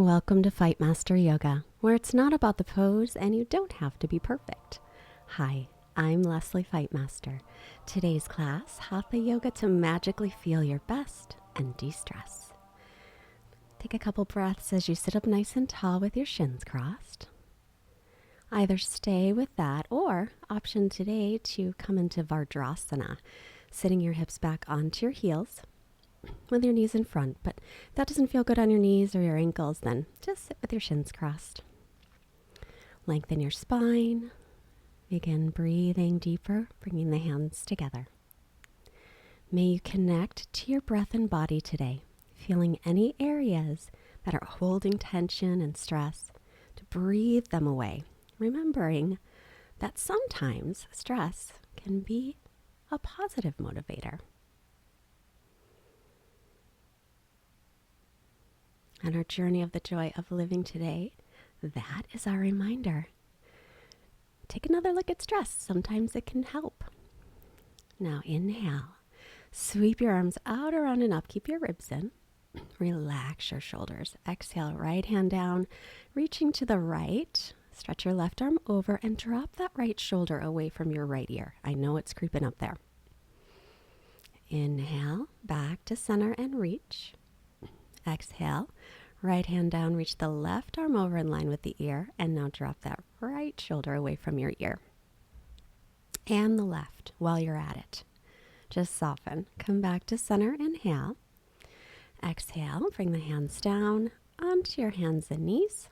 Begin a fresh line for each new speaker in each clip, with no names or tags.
Welcome to Fightmaster Yoga, where it's not about the pose and you don't have to be perfect. Hi, I'm Leslie Fightmaster. Today's class, Hatha Yoga to magically feel your best and de-stress. Take a couple breaths as you sit up nice and tall with your shins crossed. Either stay with that or option today to come into Vajrasana, sitting your hips back onto your heels with your knees in front. But if that doesn't feel good on your knees or your ankles, then just sit with your shins crossed. Lengthen your spine. Begin breathing deeper, bringing the hands together. May you connect to your breath and body today, feeling any areas that are holding tension and stress, to breathe them away, remembering that sometimes stress can be a positive motivator. On our journey of the joy of living today, that is our reminder. Take another look at stress. Sometimes it can help. Now inhale. Sweep your arms out, around, and up. Keep your ribs in. Relax your shoulders. Exhale, right hand down, reaching to the right. Stretch your left arm over and drop that right shoulder away from your right ear. I know it's creeping up there. Inhale, back to center and reach. Exhale, right hand down, reach the left arm over in line with the ear, and now drop that right shoulder away from your ear. And the left while you're at it. Just soften. Come back to center, inhale. Exhale, bring the hands down onto your hands and knees.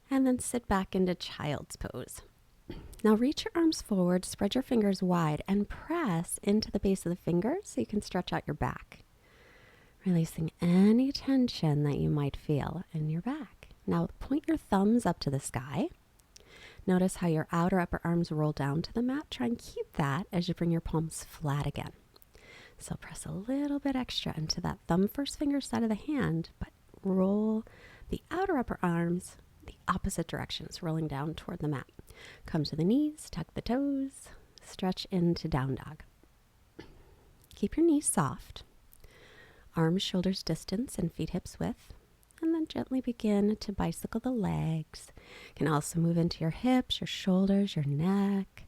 And then sit back into child's pose. Now reach your arms forward, spread your fingers wide, and press into the base of the fingers so you can stretch out your back, releasing any tension that you might feel in your back. Now point your thumbs up to the sky. Notice how your outer upper arms roll down to the mat. Try and keep that as you bring your palms flat again. So press a little bit extra into that thumb first finger side of the hand, but roll the outer upper arms the opposite directions, rolling down toward the mat. Come to the knees, tuck the toes, stretch into down dog. Keep your knees soft. Arms, shoulders distance, and feet hips width. And then gently begin to bicycle the legs. You can also move into your hips, your shoulders, your neck.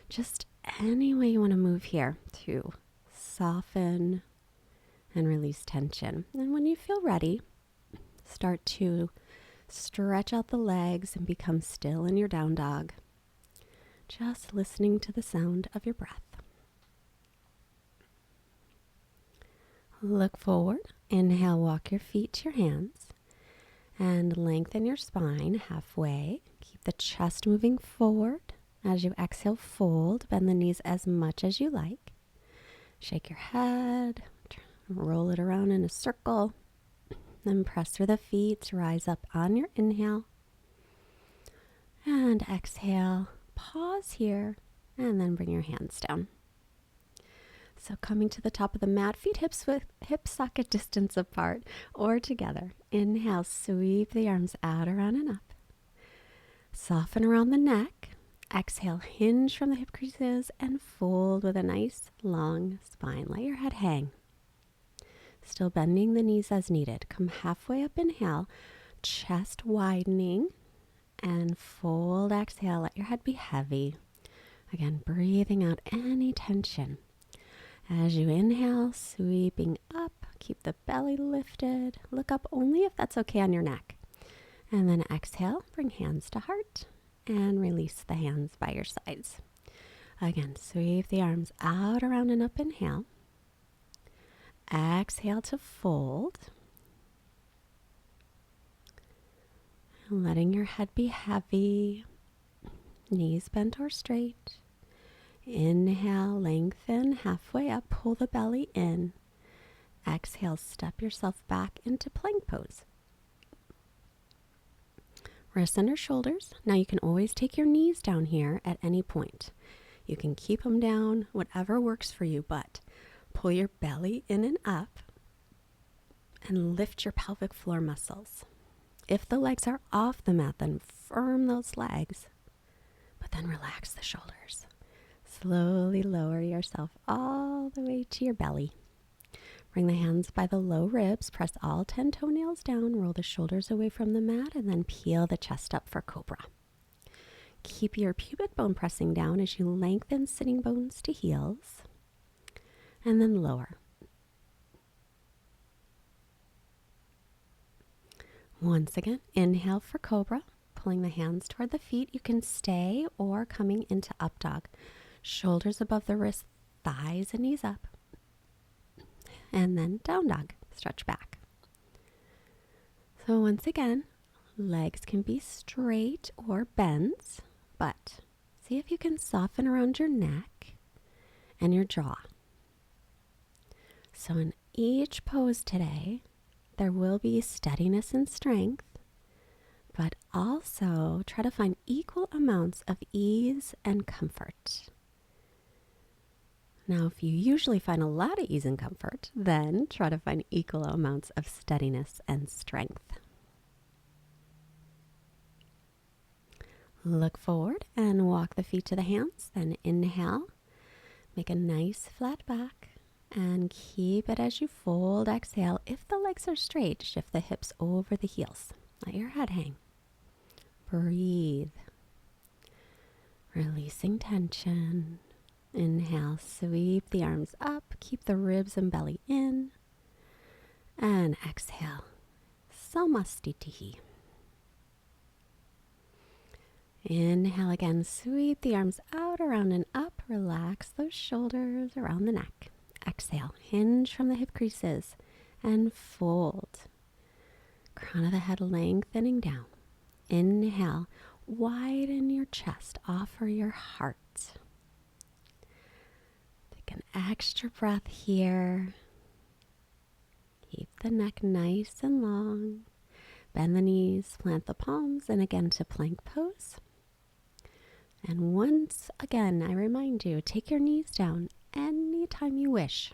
Just any way you want to move here to soften and release tension. And when you feel ready, start to stretch out the legs and become still in your down dog. Just listening to the sound of your breath. Look forward. Inhale, walk your feet to your hands and lengthen your spine halfway. Keep the chest moving forward. As you exhale, fold. Bend the knees as much as you like. Shake your head. Roll it around in a circle. Then press through the feet. Rise up on your inhale. And exhale. Pause here. And then bring your hands down. So coming to the top of the mat, feet hips with hip socket distance apart or together. Inhale, sweep the arms out, around, and up. Soften around the neck. Exhale, hinge from the hip creases and fold with a nice long spine. Let your head hang. Still bending the knees as needed. Come halfway up, inhale, chest widening, and fold, exhale. Let your head be heavy. Again, breathing out any tension. As you inhale, sweeping up, keep the belly lifted. Look up only if that's okay on your neck. And then exhale, bring hands to heart and release the hands by your sides. Again, sweep the arms out, around, and up. Inhale. Exhale to fold. Letting your head be heavy. Knees bent or straight. Inhale, lengthen, halfway up, pull the belly in. Exhale, step yourself back into plank pose. Wrists under shoulders. Now you can always take your knees down here at any point. You can keep them down, whatever works for you, but pull your belly in and up and lift your pelvic floor muscles. If the legs are off the mat, then firm those legs, but then relax the shoulders. Slowly lower yourself all the way to your belly. Bring the hands by the low ribs, press all 10 toenails down, roll the shoulders away from the mat, and then peel the chest up for cobra. Keep your pubic bone pressing down as you lengthen sitting bones to heels, and then lower. Once again, inhale for cobra, pulling the hands toward the feet. You can stay or coming into up dog. Shoulders above the wrists, thighs and knees up. And then down dog, stretch back. So once again, legs can be straight or bends, but see if you can soften around your neck and your jaw. So in each pose today, there will be steadiness and strength, but also try to find equal amounts of ease and comfort. Now, if you usually find a lot of ease and comfort, then try to find equal amounts of steadiness and strength. Look forward and walk the feet to the hands. Then inhale, make a nice flat back, and keep it as you fold. Exhale. If the legs are straight, shift the hips over the heels. Let your head hang. Breathe. Releasing tension. Inhale, sweep the arms up, keep the ribs and belly in, and exhale, samastitihi. Inhale again, sweep the arms out, around and up, relax those shoulders around the neck. Exhale, hinge from the hip creases and fold. Crown of the head lengthening down. Inhale, widen your chest, offer your heart. An extra breath here. Keep the neck nice and long. Bend the knees, plant the palms, and again to plank pose. And once again, I remind you, take your knees down anytime you wish.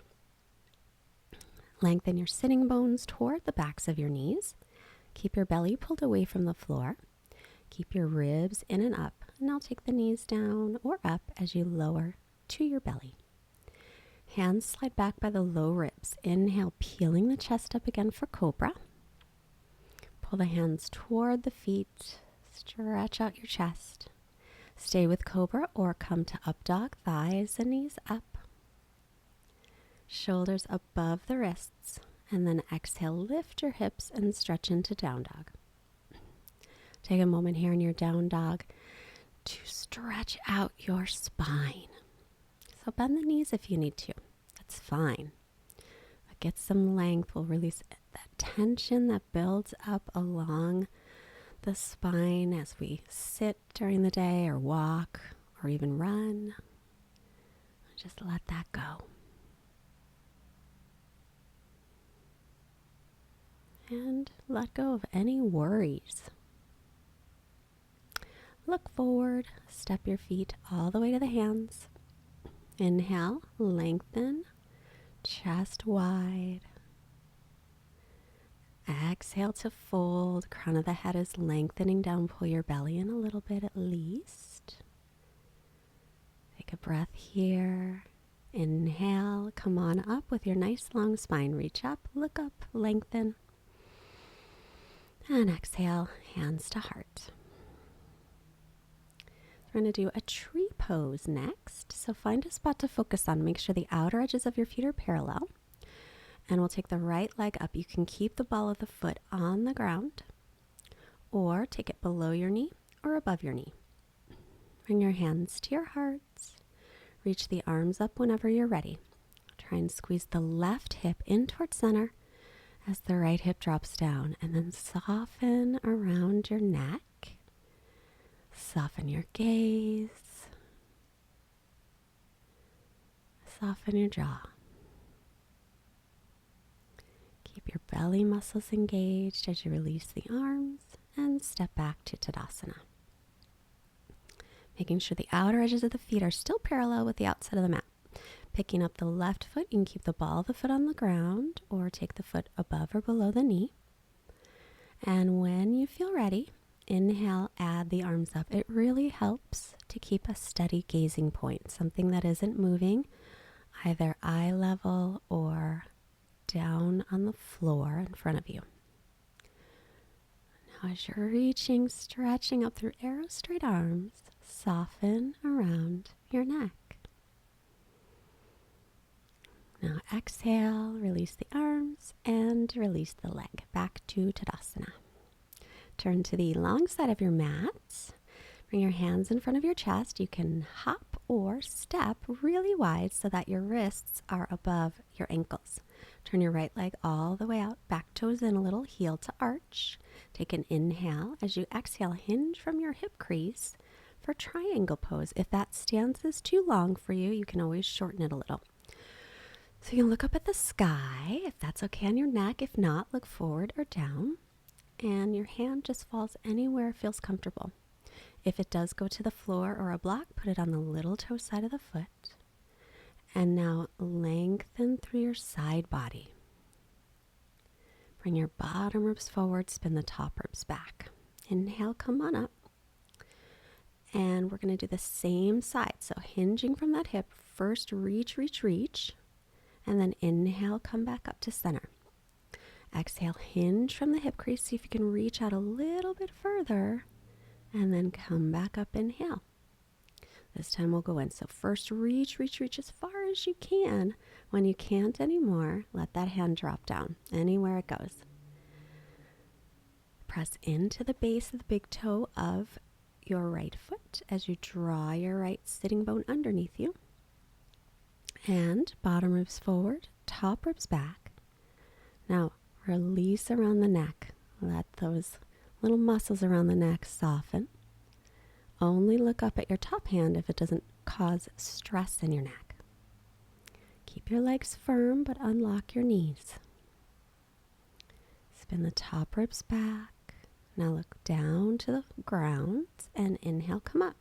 Lengthen your sitting bones toward the backs of your knees. Keep your belly pulled away from the floor. Keep your ribs in and up. And now take the knees down or up as you lower to your belly. Hands slide back by the low ribs. Inhale, peeling the chest up again for cobra. Pull the hands toward the feet. Stretch out your chest. Stay with cobra or come to up dog, thighs and knees up. Shoulders above the wrists. And then exhale, lift your hips and stretch into down dog. Take a moment here in your down dog to stretch out your spine. So bend the knees if you need to. That's fine. But get some length. We'll release that tension that builds up along the spine as we sit during the day or walk or even run. Just let that go. And let go of any worries. Look forward. Step your feet all the way to the hands. Inhale, lengthen, chest wide. Exhale to fold. Crown of the head is lengthening down. Pull your belly in a little bit at least. Take a breath here. Inhale, come on up with your nice long spine. Reach up, look up, lengthen. And exhale, hands to heart. We're going to do a tree pose next. So find a spot to focus on. Make sure the outer edges of your feet are parallel. And we'll take the right leg up. You can keep the ball of the foot on the ground or take it below your knee or above your knee. Bring your hands to your hearts. Reach the arms up whenever you're ready. Try and squeeze the left hip in towards center as the right hip drops down. And then soften around your neck. Soften your gaze. Soften your jaw. Keep your belly muscles engaged as you release the arms and step back to Tadasana. Making sure the outer edges of the feet are still parallel with the outside of the mat. Picking up the left foot, you can keep the ball of the foot on the ground or take the foot above or below the knee. And when you feel ready, inhale, add the arms up. It really helps to keep a steady gazing point, something that isn't moving, either eye level or down on the floor in front of you. Now as you're reaching, stretching up through arrow straight arms, soften around your neck. Now exhale, release the arms and release the leg back to Tadasana. Turn to the long side of your mat. Bring your hands in front of your chest. You can hop or step really wide so that your wrists are above your ankles. Turn your right leg all the way out, back toes in a little, heel to arch. Take an inhale. As you exhale, hinge from your hip crease for triangle pose. If that stance is too long for you, you can always shorten it a little. So you can look up at the sky, if that's okay on your neck. If not, look forward or down. And your hand just falls anywhere it feels comfortable. If it does go to the floor or a block, put it on the little toe side of the foot. And now lengthen through your side body. Bring your bottom ribs forward, spin the top ribs back. Inhale, come on up. And we're going to do the same side. So hinging from that hip, first reach, reach, reach. And then inhale, come back up to center. Exhale, hinge from the hip crease. See if you can reach out a little bit further. And then come back up, inhale. This time we'll go in. So first reach, reach, reach as far as you can. When you can't anymore, let that hand drop down anywhere it goes. Press into the base of the big toe of your right foot as you draw your right sitting bone underneath you. And bottom ribs forward, top ribs back. Now release around the neck. Let those little muscles around the neck soften. Only look up at your top hand if it doesn't cause stress in your neck. Keep your legs firm, but unlock your knees. Spin the top ribs back. Now look down to the ground and inhale, come up.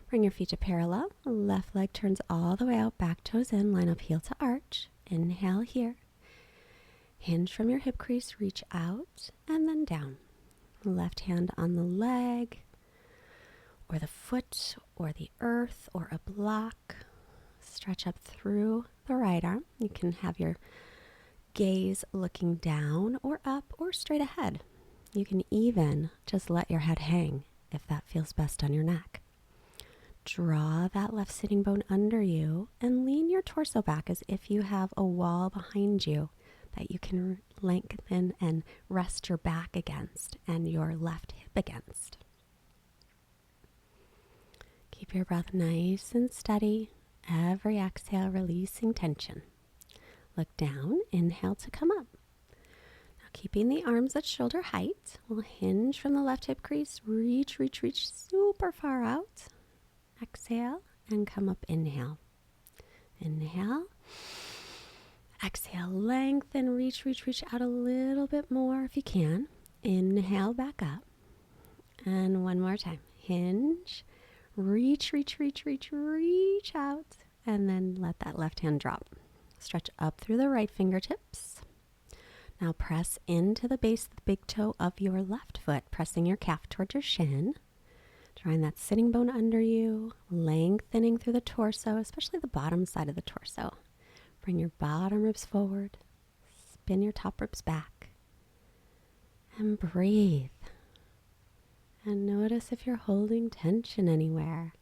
Bring your feet to parallel. Left leg turns all the way out, back toes in, line up heel to arch. Inhale here. Hinge from your hip crease, reach out and then down. Left hand on the leg or the foot or the earth or a block. Stretch up through the right arm. You can have your gaze looking down or up or straight ahead. You can even just let your head hang if that feels best on your neck. Draw that left sitting bone under you and lean your torso back as if you have a wall behind you that you can lengthen and rest your back against and your left hip against. Keep your breath nice and steady. Every exhale, releasing tension. Look down, inhale to come up. Now keeping the arms at shoulder height, we'll hinge from the left hip crease, reach, reach, reach super far out. Exhale and come up, inhale. Inhale. Exhale, lengthen, reach, reach, reach out a little bit more if you can. Inhale, back up. And one more time. Hinge, reach, reach, reach, reach, reach out. And then let that left hand drop. Stretch up through the right fingertips. Now press into the base of the big toe of your left foot, pressing your calf towards your shin. Drawing that sitting bone under you, lengthening through the torso, especially the bottom side of the torso. Bring your bottom ribs forward, spin your top ribs back, and breathe. And notice if you're holding tension anywhere.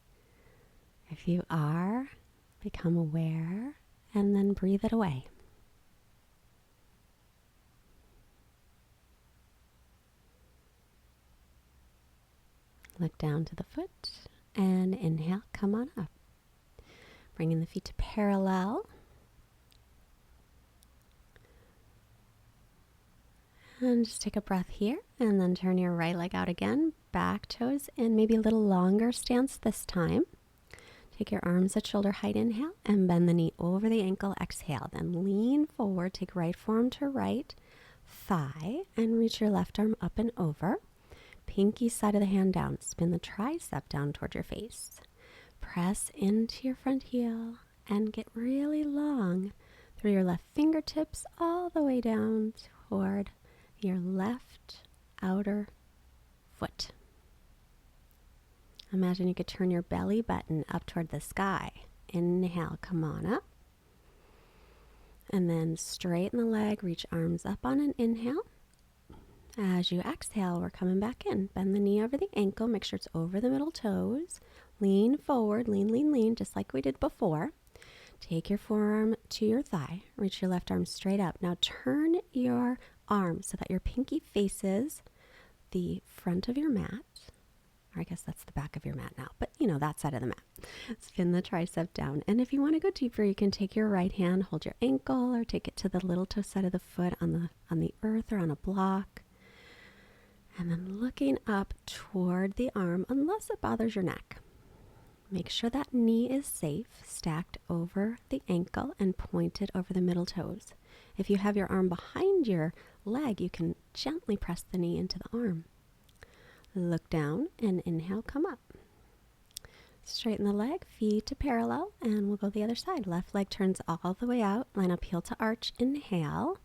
If you are, become aware and then breathe it away. Look down to the foot and inhale, come on up. Bringing the feet to parallel. And just take a breath here and then turn your right leg out again. Back toes in, maybe a little longer stance this time. Take your arms at shoulder height, inhale, and bend the knee over the ankle, exhale. Then lean forward, take right forearm to right thigh and reach your left arm up and over. Pinky side of the hand down. Spin the tricep down toward your face. Press into your front heel and get really long through your left fingertips all the way down toward your left outer foot. Imagine you could turn your belly button up toward the sky. Inhale, come on up. And then straighten the leg, reach arms up on an inhale. As you exhale, we're coming back in. Bend the knee over the ankle, make sure it's over the middle toes. Lean forward, lean, lean, lean, just like we did before. Take your forearm to your thigh. Reach your left arm straight up. Now turn your arm so that your pinky faces the front of your mat. Or I guess that's the back of your mat now, but you know, that side of the mat. Spin the tricep down. And if you want to go deeper, you can take your right hand, hold your ankle, or take it to the little toe side of the foot on the earth or on a block. And then looking up toward the arm, unless it bothers your neck. Make sure that knee is safe, stacked over the ankle and pointed over the middle toes. If you have your arm behind your leg, you can gently press the knee into the arm. Look down and inhale, come up. Straighten the leg, feet to parallel, and we'll go the other side. Left leg turns all the way out. Line up heel to arch. Inhale.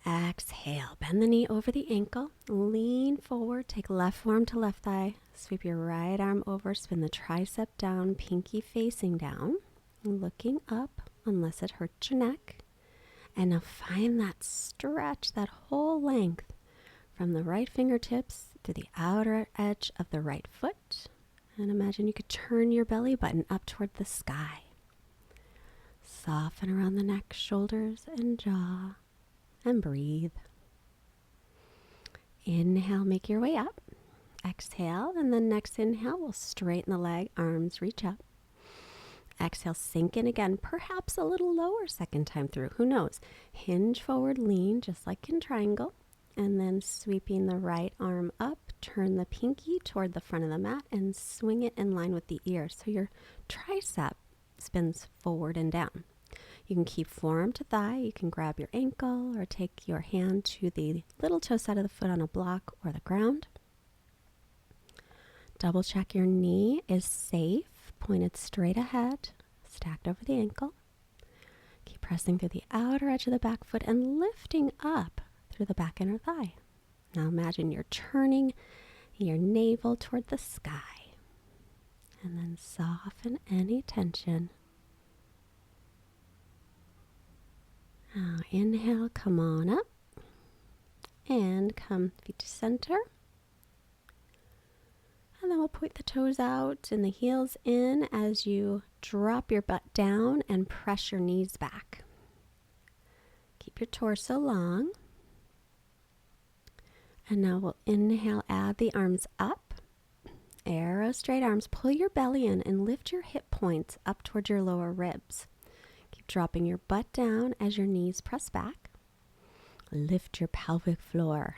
Exhale. Bend the knee over the ankle. Lean forward. Take left forearm to left thigh. Sweep your right arm over. Spin the tricep down, pinky facing down. Looking up unless it hurts your neck. And now find that stretch, that whole length from the right fingertips to the outer edge of the right foot. And imagine you could turn your belly button up toward the sky. Soften around the neck, shoulders, and jaw. And breathe. Inhale, make your way up. Exhale, and then next inhale, we'll straighten the leg, arms reach up. Exhale, sink in again, perhaps a little lower second time through, who knows. Hinge forward, lean, just like in triangle. And then sweeping the right arm up, turn the pinky toward the front of the mat and swing it in line with the ear. So your tricep spins forward and down. You can keep forearm to thigh. You can grab your ankle or take your hand to the little toe side of the foot on a block or the ground. Double check your knee is safe, pointed straight ahead, stacked over the ankle. Keep pressing through the outer edge of the back foot and lifting up through the back inner thigh. Now imagine you're turning your navel toward the sky. And then soften any tension. Now inhale, come on up. And come feet to center. And then we'll point the toes out and the heels in as you drop your butt down and press your knees back. Keep your torso long. And now we'll inhale, add the arms up. Arrow straight arms. Pull your belly in and lift your hip points up towards your lower ribs. Keep dropping your butt down as your knees press back. Lift your pelvic floor.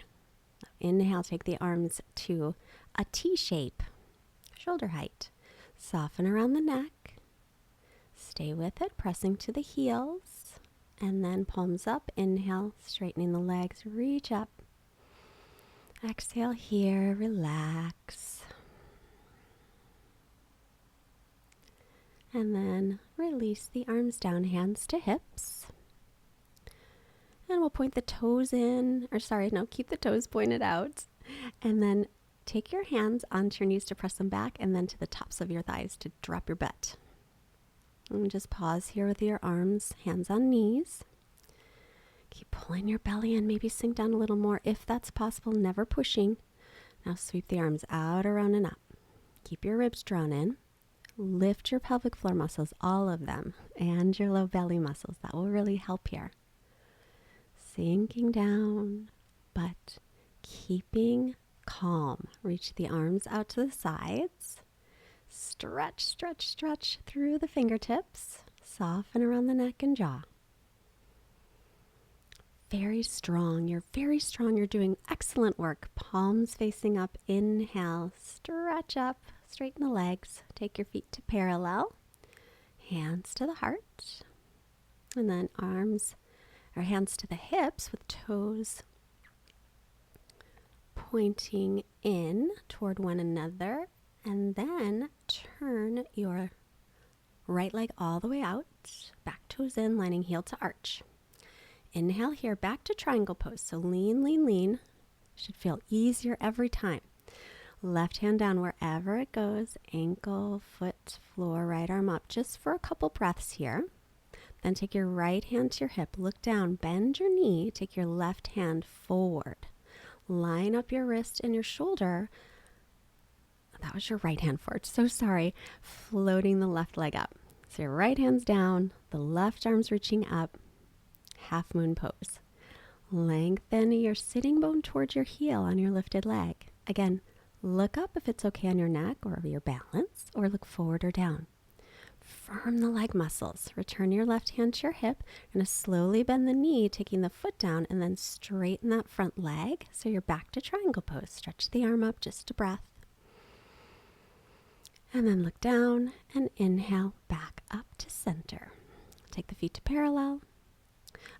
Inhale, take the arms to a T shape, shoulder height. Soften around the neck. Stay with it, pressing to the heels. And then palms up. Inhale, straightening the legs, reach up. Exhale here, relax. And then release the arms down, hands to hips. And we'll point the toes in, keep the toes pointed out. And then take your hands onto your knees to press them back and then to the tops of your thighs to drop your butt. And just pause here with your arms, hands on knees. Keep pulling your belly in, maybe sink down a little more if that's possible, never pushing. Now sweep the arms out, around, and up. Keep your ribs drawn in. Lift your pelvic floor muscles, all of them, and your low belly muscles. That will really help here. Sinking down, but keeping calm. Reach the arms out to the sides. Stretch, stretch, stretch through the fingertips. Soften around the neck and jaw. Very strong. You're very strong. You're doing excellent work. Palms facing up. Inhale. Stretch up. Straighten the legs. Take your feet to parallel. Hands to the heart. And then hands to the hips with toes pointing in toward one another. And then turn your right leg all the way out. Back toes in, lining heel to arch. Inhale here, back to triangle pose. So lean, lean, lean. Should feel easier every time. Left hand down wherever it goes. Ankle, foot, floor, right arm up. Just for a couple breaths here. Then take your right hand to your hip, look down, bend your knee, take your left hand forward. Line up your wrist and your shoulder. That was your right hand forward. So sorry. Floating the left leg up. So your right hand's down, the left arm's reaching up. Half moon pose. Lengthen your sitting bone towards your heel on your lifted leg. Again, look up if it's okay on your neck or your balance, or look forward or down. Firm the leg muscles. Return your left hand to your hip. You're going to slowly bend the knee, taking the foot down, and then straighten that front leg. So you're back to triangle pose. Stretch the arm up, just a breath. And then look down and inhale back up to center. Take the feet to parallel.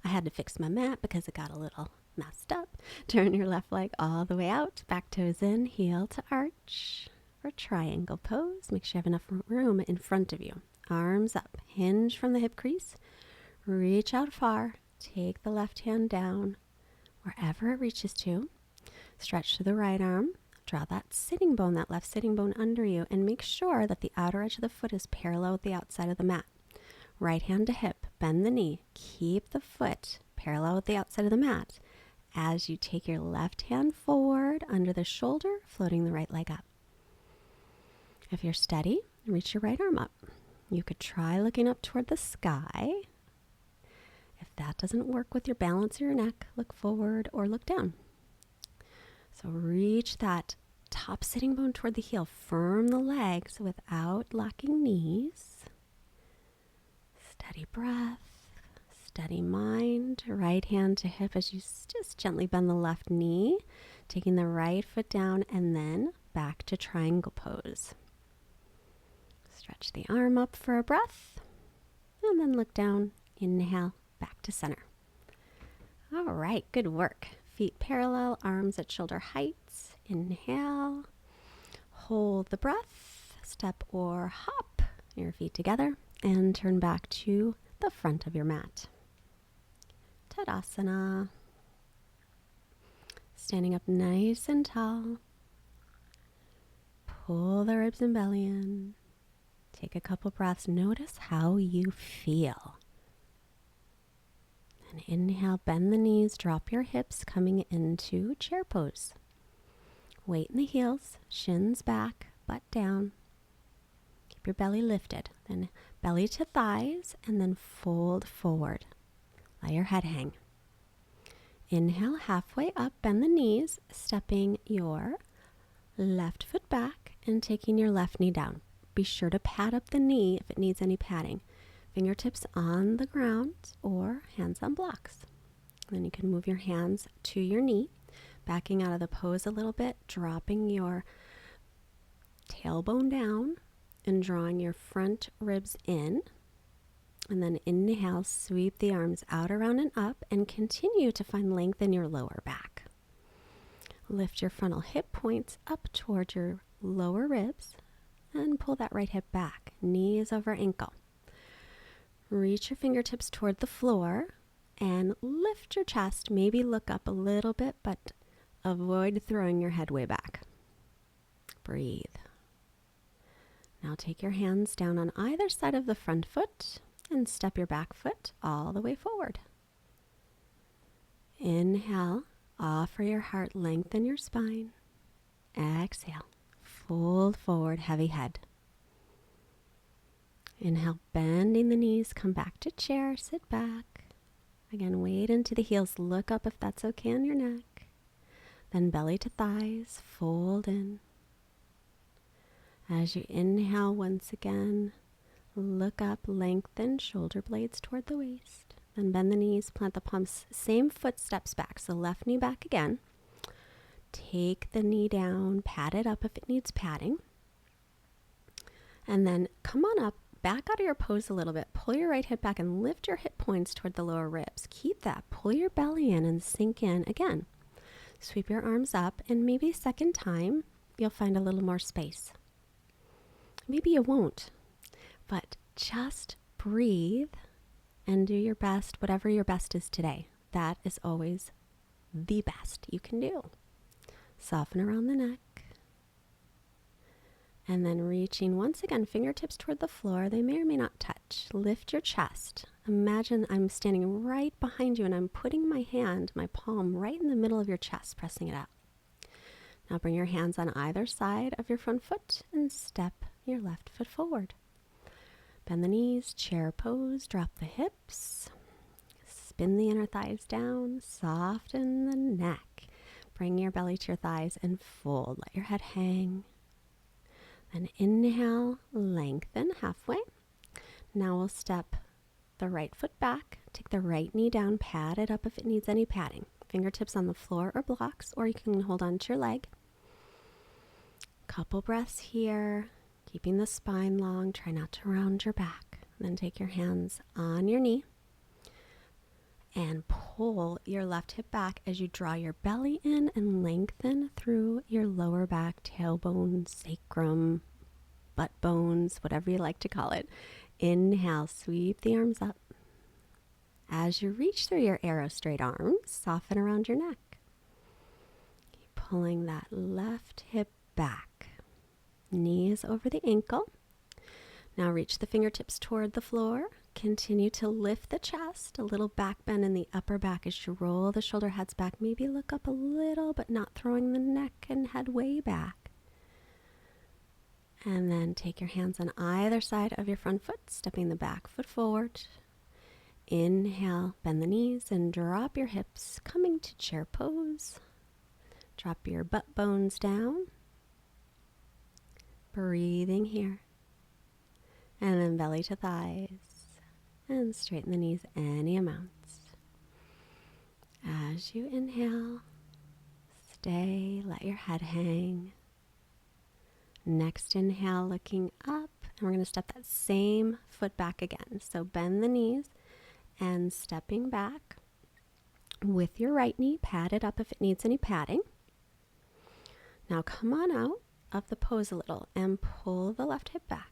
I had to fix my mat because it got a little messed up. Turn your left leg all the way out. Back toes in, heel to arch. For triangle pose, make sure you have enough room in front of you. Arms up, hinge from the hip crease. Reach out far. Take the left hand down wherever it reaches to. Stretch to the right arm. Draw that sitting bone, that left sitting bone under you, and make sure that the outer edge of the foot is parallel with the outside of the mat. Right hand to hip, bend the knee, keep the foot parallel with the outside of the mat as you take your left hand forward under the shoulder, floating the right leg up. If you're steady, reach your right arm up. You could try looking up toward the sky. If that doesn't work with your balance or your neck, look forward or look down. So reach that top sitting bone toward the heel. Firm the legs without locking knees. Steady breath, steady mind. Right hand to hip as you just gently bend the left knee, taking the right foot down and then back to triangle pose. Stretch the arm up for a breath and then look down. Inhale, back to center. All right, good work. Feet parallel, arms at shoulder height. Inhale, hold the breath, step or hop your feet together and turn back to the front of your mat. Tadasana. Standing up nice and tall. Pull the ribs and belly in. Take a couple breaths. Notice how you feel. And inhale, bend the knees, drop your hips, coming into chair pose. Weight in the heels, shins back, butt down. Keep your belly lifted. Then belly to thighs, and then fold forward. Let your head hang. Inhale, halfway up, bend the knees, stepping your left foot back and taking your left knee down. Be sure to pad up the knee if it needs any padding. Fingertips on the ground or hands on blocks. Then you can move your hands to your knee, backing out of the pose a little bit, dropping your tailbone down and drawing your front ribs in. And then inhale, sweep the arms out, around, and up, and continue to find length in your lower back. Lift your frontal hip points up toward your lower ribs and pull that right hip back. Knee is over ankle. Reach your fingertips toward the floor and lift your chest. Maybe look up a little bit, but avoid throwing your head way back. Breathe. Now take your hands down on either side of the front foot and step your back foot all the way forward. Inhale, offer your heart, lengthen your spine. Exhale, fold forward, heavy head. Inhale, bending the knees, come back to chair, sit back. Again, weight into the heels, look up if that's okay on your neck. Then belly to thighs, fold in. As you inhale once again, look up, lengthen shoulder blades toward the waist. Then bend the knees, plant the palms, same foot steps back. So left knee back again. Take the knee down, pad it up if it needs padding. And then come on up, back out of your pose a little bit. Pull your right hip back and lift your hip points toward the lower ribs. Keep that. Pull your belly in and sink in again. Sweep your arms up, and maybe second time, you'll find a little more space. Maybe you won't, but just breathe and do your best, whatever your best is today. That is always the best you can do. Soften around the neck. And then reaching once again, fingertips toward the floor. They may or may not touch. Lift your chest Imagine I'm standing right behind you and I'm putting my hand, my palm, right in the middle of your chest, pressing it out. Now bring your hands on either side of your front foot and step your left foot forward. Bend the knees, chair pose, drop the hips. Spin the inner thighs down, soften the neck. Bring your belly to your thighs and fold. Let your head hang. Then inhale, lengthen halfway. Now we'll step the right foot back. Take the right knee down, pad it up if it needs any padding. Fingertips on the floor or blocks, or you can hold on to your leg. Couple breaths here, keeping the spine long. Try not to round your back. Then take your hands on your knee and pull your left hip back as you draw your belly in and lengthen through your lower back, tailbone, sacrum, butt bones, whatever you like to call it. Inhale, sweep the arms up. As you reach through your arrow straight arms, soften around your neck. Keep pulling that left hip back. Knees over the ankle. Now reach the fingertips toward the floor. Continue to lift the chest, a little back bend in the upper back as you roll the shoulder heads back. Maybe look up a little, but not throwing the neck and head way back. And then take your hands on either side of your front foot, stepping the back foot forward. Inhale, bend the knees and drop your hips, coming to chair pose. Drop your butt bones down. Breathing here. And then belly to thighs. And straighten the knees any amounts. As you inhale, stay, let your head hang. Next inhale, looking up, and we're going to step that same foot back again. So bend the knees and stepping back with your right knee, pad it up if it needs any padding. Now come on out of the pose a little and pull the left hip back.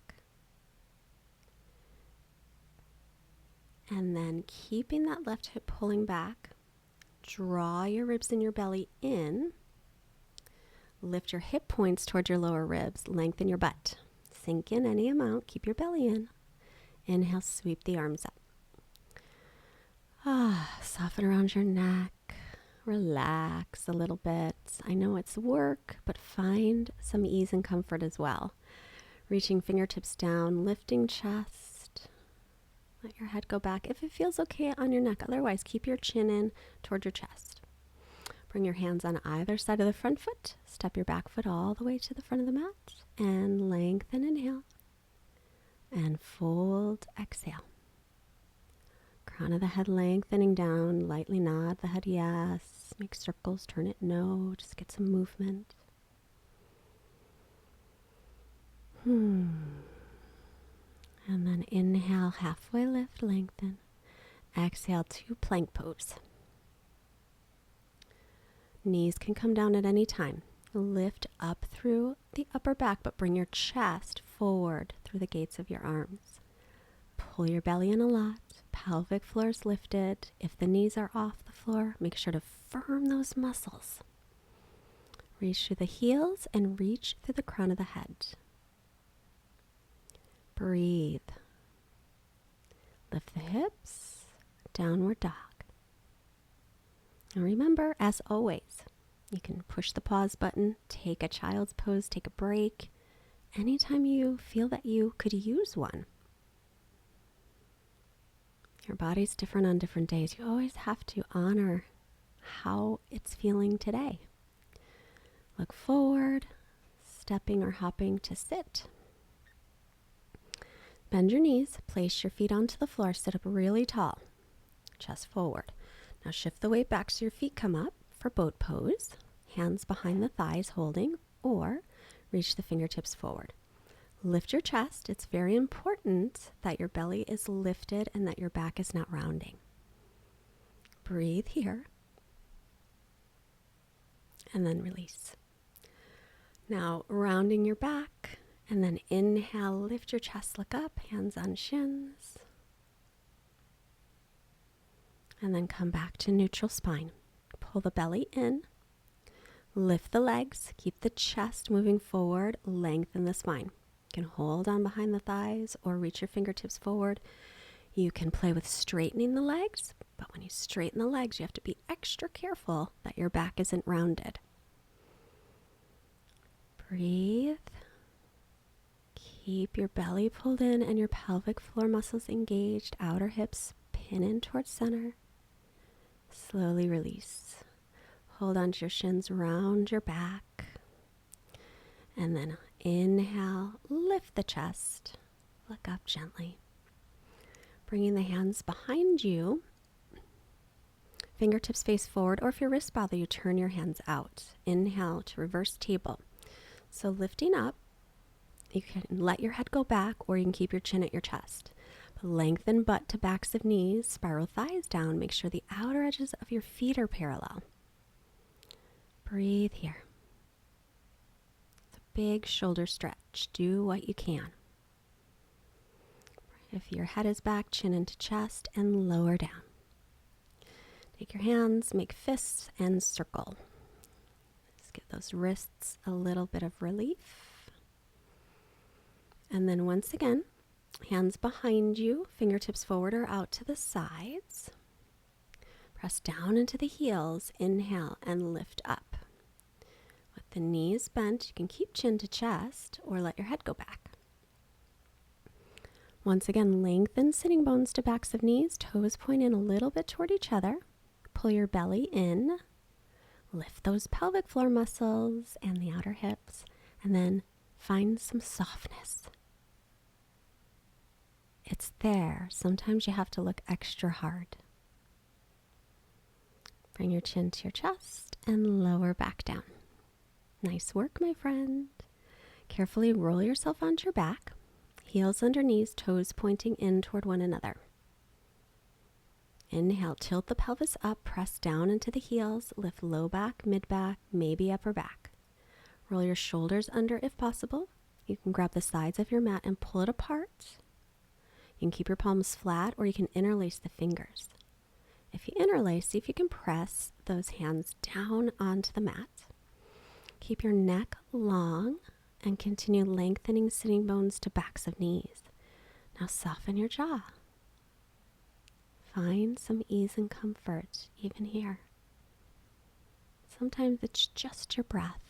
And then keeping that left hip pulling back, draw your ribs and your belly in. Lift your hip points toward your lower ribs. Lengthen your butt. Sink in any amount. Keep your belly in. Inhale, sweep the arms up. Soften around your neck. Relax a little bit. I know it's work, but find some ease and comfort as well. Reaching fingertips down, lifting chest. Let your head go back if it feels okay on your neck. Otherwise, keep your chin in toward your chest. Bring your hands on either side of the front foot. Step your back foot all the way to the front of the mat. And lengthen, inhale. And fold, exhale. Crown of the head lengthening down. Lightly nod the head yes. Make circles, turn it no. Just get some movement. And then inhale, halfway lift, lengthen. Exhale to plank pose. Knees can come down at any time. Lift up through the upper back, but bring your chest forward through the gates of your arms. Pull your belly in a lot. Pelvic floor is lifted. If the knees are off the floor, make sure to firm those muscles. Reach through the heels and reach through the crown of the head. Breathe. Lift the hips, downward dog. And remember, as always, you can push the pause button, take a child's pose, take a break, anytime you feel that you could use one. Your body's different on different days. You always have to honor how it's feeling today. Look forward, stepping or hopping to sit. Bend your knees, place your feet onto the floor, sit up really tall, chest forward. Now shift the weight back so your feet come up for boat pose, hands behind the thighs holding, or reach the fingertips forward. Lift your chest. It's very important that your belly is lifted and that your back is not rounding. Breathe here. And then release. Now rounding your back. And then inhale, lift your chest, look up, hands on shins. And then come back to neutral spine. Pull the belly in. Lift the legs. Keep the chest moving forward. Lengthen the spine. You can hold on behind the thighs or reach your fingertips forward. You can play with straightening the legs, but when you straighten the legs, you have to be extra careful that your back isn't rounded. Breathe. Keep your belly pulled in and your pelvic floor muscles engaged. Outer hips pin in towards center. Slowly release. Hold on to your shins, round your back. And then inhale, lift the chest. Look up gently. Bringing the hands behind you. Fingertips face forward, or if your wrists bother you, turn your hands out. Inhale to reverse table. So lifting up, you can let your head go back, or you can keep your chin at your chest. Lengthen butt to backs of knees, spiral thighs down. Make sure the outer edges of your feet are parallel. Breathe here. It's a big shoulder stretch. Do what you can. If your head is back, chin into chest and lower down. Take your hands, make fists and circle. Just give those wrists a little bit of relief. And then once again, hands behind you, fingertips forward or out to the sides. Press down into the heels, inhale and lift up. With the knees bent, you can keep chin to chest or let your head go back. Once again, lengthen sitting bones to backs of knees, toes point in a little bit toward each other. Pull your belly in, lift those pelvic floor muscles and the outer hips, and then find some softness. It's there. Sometimes you have to look extra hard. Bring your chin to your chest and lower back down. Nice work, my friend. Carefully roll yourself onto your back. Heels under knees, toes pointing in toward one another. Inhale, tilt the pelvis up, press down into the heels, lift low back, mid back, maybe upper back. Roll your shoulders under if possible. You can grab the sides of your mat and pull it apart. You can keep your palms flat or you can interlace the fingers. If you interlace, see if you can press those hands down onto the mat. Keep your neck long and continue lengthening sitting bones to backs of knees. Now soften your jaw. Find some ease and comfort even here. Sometimes it's just your breath.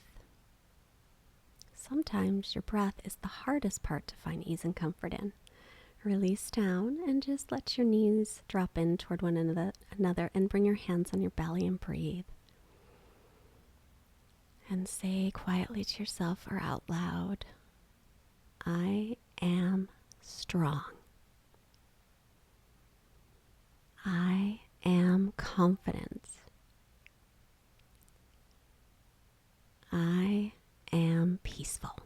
Sometimes your breath is the hardest part to find ease and comfort in. Release down and just let your knees drop in toward one another and bring your hands on your belly and breathe. And say quietly to yourself or out loud, I am strong. I am confident. I am peaceful.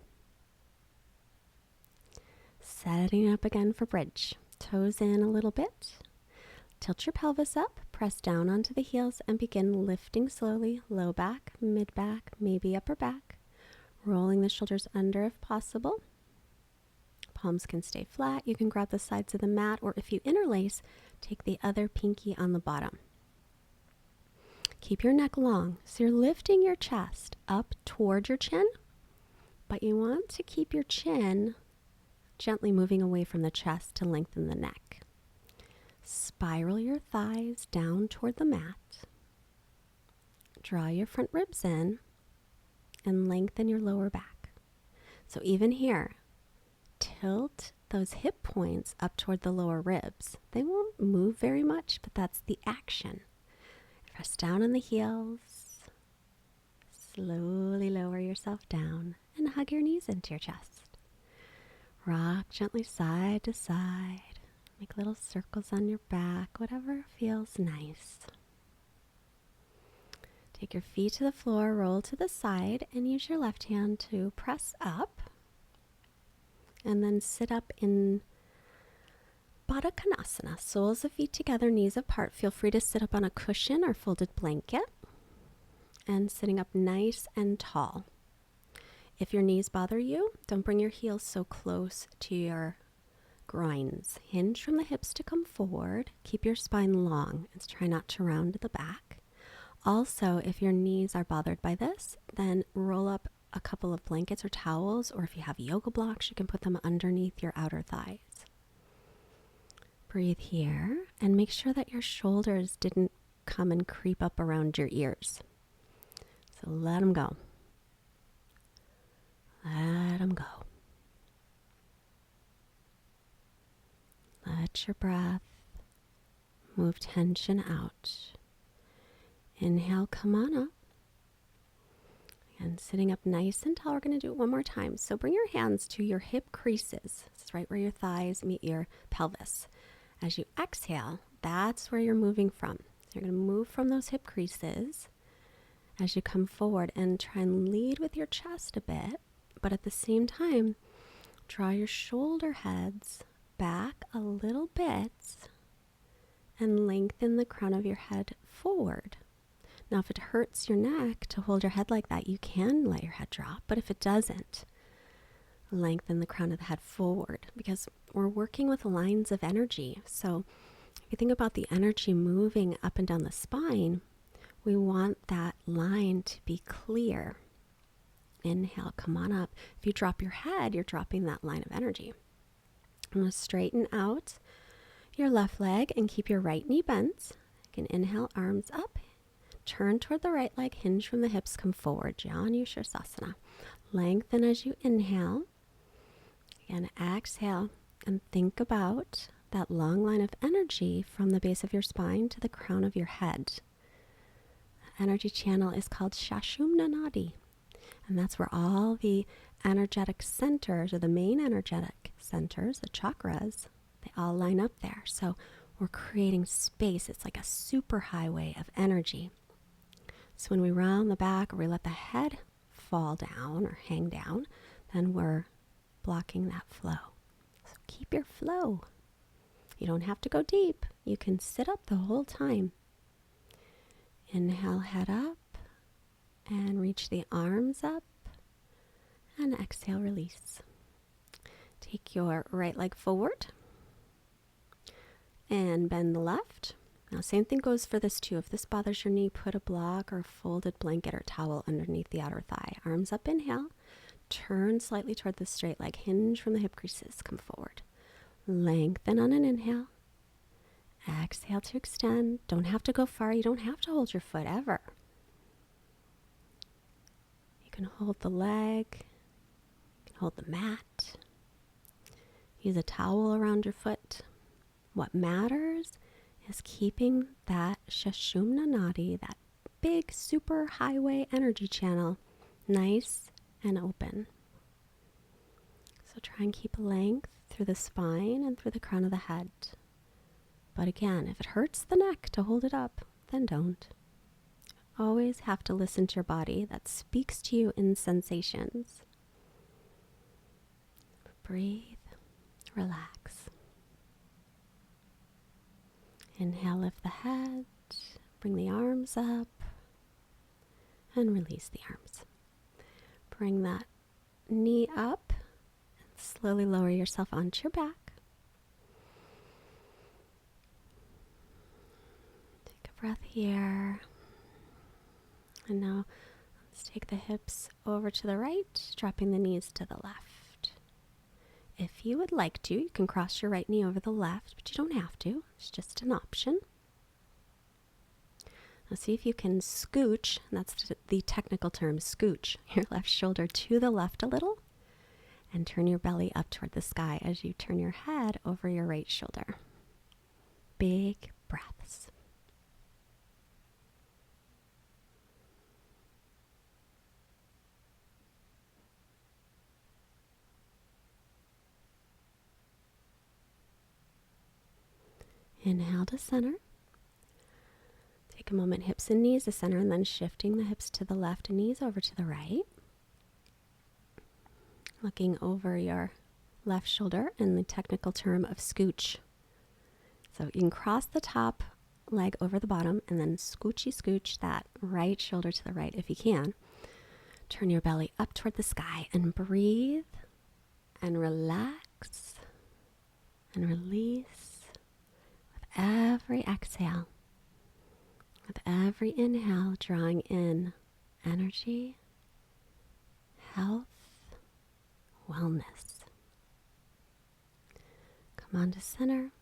Setting up again for bridge. Toes in a little bit. Tilt your pelvis up, press down onto the heels and begin lifting slowly, low back, mid back, maybe upper back. Rolling the shoulders under if possible. Palms can stay flat. You can grab the sides of the mat, or if you interlace, take the other pinky on the bottom. Keep your neck long, so you're lifting your chest up toward your chin, but you want to keep your chin gently moving away from the chest to lengthen the neck. Spiral your thighs down toward the mat. Draw your front ribs in and lengthen your lower back. So even here, tilt those hip points up toward the lower ribs. They won't move very much, but that's the action. Press down on the heels. Slowly lower yourself down and hug your knees into your chest. Rock gently side to side. Make little circles on your back, whatever feels nice. Take your feet to the floor, roll to the side, and use your left hand to press up. And then sit up in Baddha Konasana. Soles of feet together, knees apart. Feel free to sit up on a cushion or folded blanket. And sitting up nice and tall. If your knees bother you, don't bring your heels so close to your groins. Hinge from the hips to come forward. Keep your spine long and try not to round the back. Also, if your knees are bothered by this, then roll up a couple of blankets or towels, or if you have yoga blocks, you can put them underneath your outer thighs. Breathe here and make sure that your shoulders didn't come and creep up around your ears. So let them go. Let them go. Let your breath move tension out. Inhale, come on up. And sitting up nice and tall, we're going to do it one more time. So bring your hands to your hip creases. This is right where your thighs meet your pelvis. As you exhale, that's where you're moving from. So you're going to move from those hip creases as you come forward and try and lead with your chest a bit. But at the same time, draw your shoulder heads back a little bit and lengthen the crown of your head forward. Now, if it hurts your neck to hold your head like that, you can let your head drop. But if it doesn't, lengthen the crown of the head forward because we're working with lines of energy. So if you think about the energy moving up and down the spine, we want that line to be clear. Inhale, come on up. If you drop your head, you're dropping that line of energy. I'm going to straighten out your left leg and keep your right knee bent. You can inhale, arms up. Turn toward the right leg, hinge from the hips, come forward. Janu Shirsasana. Lengthen as you inhale. Again, exhale and think about that long line of energy from the base of your spine to the crown of your head. The energy channel is called Sushumna Nadi. And that's where all the energetic centers, or the main energetic centers, the chakras, they all line up there. So we're creating space. It's like a super highway of energy. So when we round the back or we let the head fall down or hang down, then we're blocking that flow. So keep your flow. You don't have to go deep. You can sit up the whole time. Inhale, head up and reach the arms up and exhale, release. Take your right leg forward and bend the left. Now, same thing goes for this too. If this bothers your knee, put a block or a folded blanket or towel underneath the outer thigh. Arms up, inhale. Turn slightly toward the straight leg. Hinge from the hip creases. Come forward. Lengthen on an inhale. Exhale to extend. Don't have to go far. You don't have to hold your foot ever. You can hold the leg. You can hold the mat. Use a towel around your foot. What matters is keeping that Sushumna Nadi, that big super highway energy channel, nice and open. So try and keep length through the spine and through the crown of the head. But again, if it hurts the neck to hold it up, then don't. Always have to listen to your body. That speaks to you in sensations. Breathe, relax. Inhale, lift the head, bring the arms up, and release the arms. Bring that knee up, and slowly lower yourself onto your back. Take a breath here. And now let's take the hips over to the right, dropping the knees to the left. If you would like to, you can cross your right knee over the left, but you don't have to. It's just an option. Now see if you can scooch, that's the technical term, scooch your left shoulder to the left a little and turn your belly up toward the sky as you turn your head over your right shoulder. Big breaths. Inhale to center. Take a moment, hips and knees to center, and then shifting the hips to the left and knees over to the right. Looking over your left shoulder in the technical term of scooch. So you can cross the top leg over the bottom and then scooch that right shoulder to the right if you can. Turn your belly up toward the sky and breathe and relax and release. Every exhale, with every inhale, drawing in energy, health, wellness. Come on to center.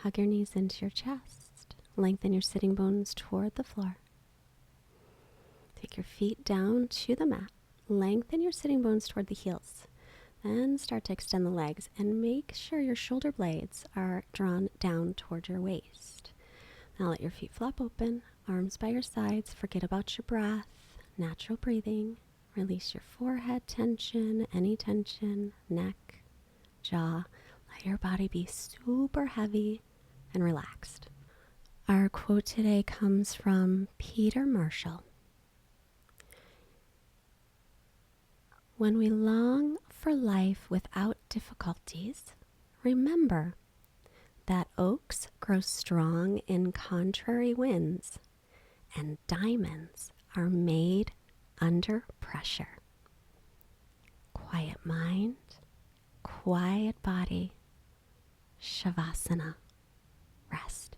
Hug your knees into your chest. Lengthen your sitting bones toward the floor. Take your feet down to the mat. Lengthen your sitting bones toward the heels. Then start to extend the legs and make sure your shoulder blades are drawn down toward your waist. Now let your feet flop open, arms by your sides. Forget about your breath, natural breathing. Release your forehead tension, any tension, neck, jaw. Let your body be super heavy and relaxed. Our quote today comes from Peter Marshall. When we long for life without difficulties, remember that oaks grow strong in contrary winds, and diamonds are made under pressure. Quiet mind, quiet body, Shavasana, rest.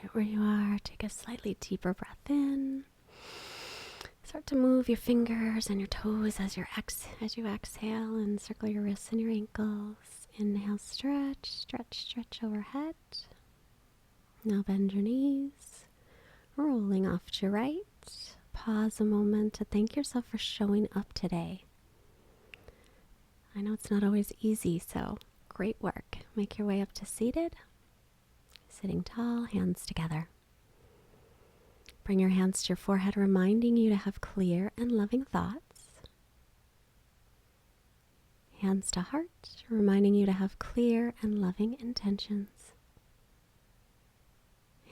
Right where you are, take a slightly deeper breath in. Start to move your fingers and your toes as you exhale, and circle your wrists and your ankles. Inhale, stretch, stretch, stretch overhead. Now bend your knees, rolling off to your right. Pause a moment to thank yourself for showing up today. I know it's not always easy, so great work. Make your way up to seated. Sitting tall, hands together. Bring your hands to your forehead, reminding you to have clear and loving thoughts. Hands to heart, reminding you to have clear and loving intentions.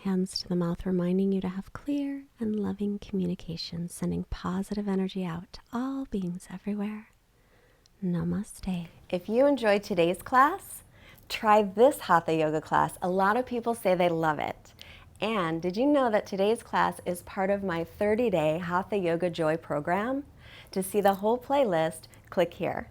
Hands to the mouth, reminding you to have clear and loving communication, sending positive energy out to all beings everywhere. Namaste. If you enjoyed today's class, try this Hatha yoga class. A lot of people say they love it. And did you know that today's class is part of my 30-day Hatha Yoga Joy program? To see the whole playlist, click here.